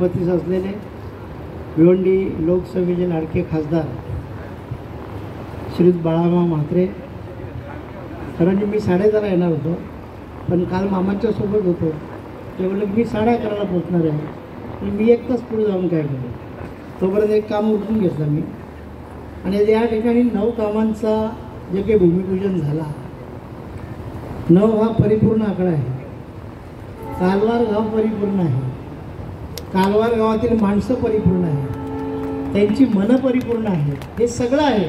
पतीस असलेले भिवंडी लोकसभेचे लाडके खासदार श्री बाळाराव म्हात्रे. कारण मी 10:30 येणार होतो, पण काल मामांच्या सोबत होतो. ते बोलले मी 11:30ला पोचणार आहे, पण मी 1 तास पुढे जाऊन काय करू. तोपर्यंत एक काम उरकून घेतलं मी. आणि या ठिकाणी 9 कामांचा जे काही भूमिपूजन झाला, 9 हा परिपूर्ण आकडा आहे. कालवार गाव परिपूर्ण आहे, कालवार गावातील माणसं परिपूर्ण आहे, त्यांची मनं परिपूर्ण आहे, हे सगळं आहे.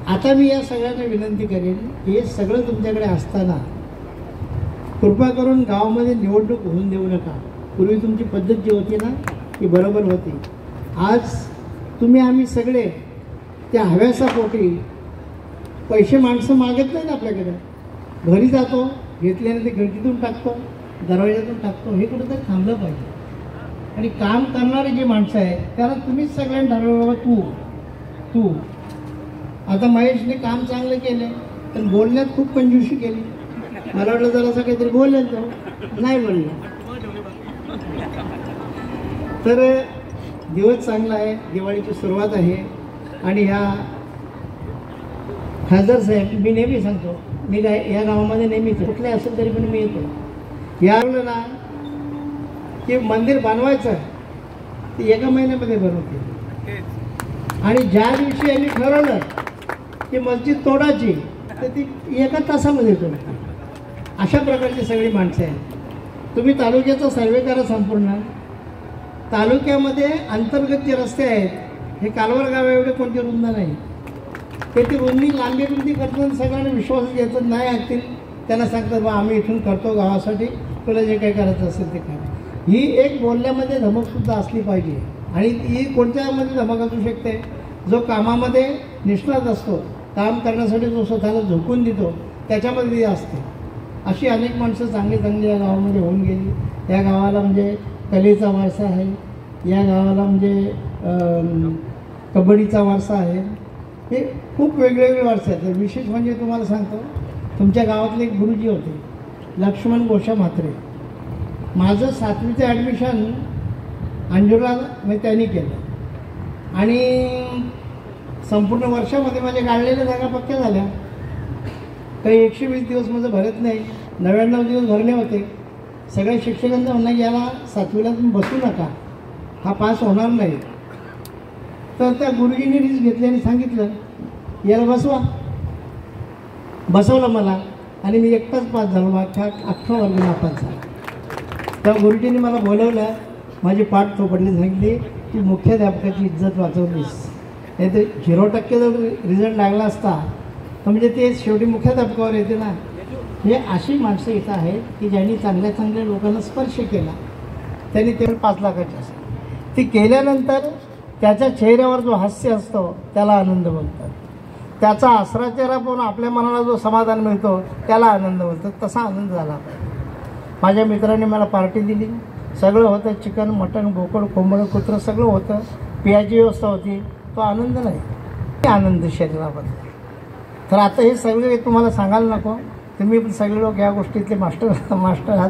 आता मी या सगळ्यांना विनंती करेन की हे सगळं तुमच्याकडे असताना कृपा करून गावामध्ये निवडणूक होऊन देऊ नका. पूर्वी तुमची पद्धत जी होती ना ती बरोबर होती. आज तुम्ही आम्ही सगळे त्या हव्यासापोटी पैसे माणसं मागत नाहीत आपल्याकडे. घरी जातो, घेतल्याने ते खिडकीतून टाकतो, दरवाजातून टाकतो. हे कुठेतरी थांबलं पाहिजे. आणि काम करणारे जे माणसं आहेत त्याला तुम्हीच सगळ्यांना ठरवलं, बाबा तू आता महेशने काम चांगलं केलं, पण बोलण्यात खूप कंजूशी केली. मला वाटलं जरासं काहीतरी बोलेल, तो नाही बोलला. तर दिवस चांगला आहे, दिवाळीची सुरुवात आहे. आणि ह्या खासदार साहेब, मी नेहमी सांगतो, मी या गावामध्ये नेहमीच कुठले असेल तरी पण मी येतो. यावलं ना की मंदिर बनवायचं ते 1 महिन्यामध्ये बनवते. आणि ज्या दिवशी यांनी ठरवलं की मस्जिद तोडायची तर ती 1 तासामध्ये तोडतात. अशा प्रकारची सगळी माणसं आहेत. तुम्ही तालुक्याचा सर्वे करा संपूर्ण. तालुक्यामध्ये अंतर्गत जे रस्ते आहेत हे कालवार गाव एवढे कोणते रुंद नाही. ते रुंदी लांबी रुंदी करतात, सगळ्यांना विश्वास येतात. नाही ऐकतील त्यांना सांगतात, बा आम्ही इथून करतो गावासाठी, तुला जे काही करायचं असेल ते कर. ही एक बोलण्यामध्ये धमकसुद्धा असली पाहिजे. आणि ही कोणत्यामध्ये धमक असू शकते? जो कामामध्ये निष्णात असतो, काम करण्यासाठी जो स्वतःला झोकून देतो, त्याच्यामध्ये ती असते. अशी अनेक माणसं चांगली चांगली या गावामध्ये होऊन गेली. या गावाला म्हणजे कलेचा वारसा आहे, या गावाला म्हणजे कबड्डीचा वारसा आहे. हे खूप वेगवेगळे वारसे आहेत. विशेष म्हणजे तुम्हाला सांगतो, तुमच्या गावातले एक गुरुजी होते, लक्ष्मण गोषा म्हात्रे. माझं 7वीचं ॲडमिशन अंजुला मी त्यांनी केलं. आणि संपूर्ण वर्षामध्ये माझ्या गाळलेल्या जागा पक्क्या झाल्या. काही 120 दिवस माझं भरत नाही, 99 दिवस भरले होते. सगळ्या शिक्षकांचं म्हणणं की याला 7वीला तुम्ही बसू नका, हा पास होणार नाही. तर त्या गुरुजींनी रिस्क घेतली आणि सांगितलं याला बसवा. बसवलं मला आणि मी एकटाच पास झालो. अख्खा वर्ग नापास झाला. त्या गुरुजींनी मला बोलवलं, माझी पाठ थोपडली, सांगितली की मुख्याध्यापकाची इज्जत वाचवलीस. नाही तर 0% जर रिझल्ट लागला असता तर म्हणजे ते शेवटी मुख्याध्यापकावर येते ना. हे अशी माणसं इथं आहेत की ज्यांनी चांगल्या चांगल्या लोकांना स्पर्श केला. त्यांनी ते 5 लाखाची असेल ती केल्यानंतर त्याच्या चेहऱ्यावर जो हास्य असतो त्याला आनंद बोलतात. त्याचा आसरा चेहरा पाहून आपल्या मनाला जो समाधान मिळतो त्याला आनंद बोलतात. तसा आनंद झाला पाहिजे. माझ्या मित्रांनी मला पार्टी दिली, सगळं होतं, चिकन मटण बोकड कोंबडं कुत्रं सगळं होतं, पियाची व्यवस्था होती. तो आनंद नाही, आनंद शरीराबद्दल. तर आता हे सगळे तुम्हाला सांगायला नको, तुम्ही पण सगळे लोक या गोष्टीतले मास्टर आहात.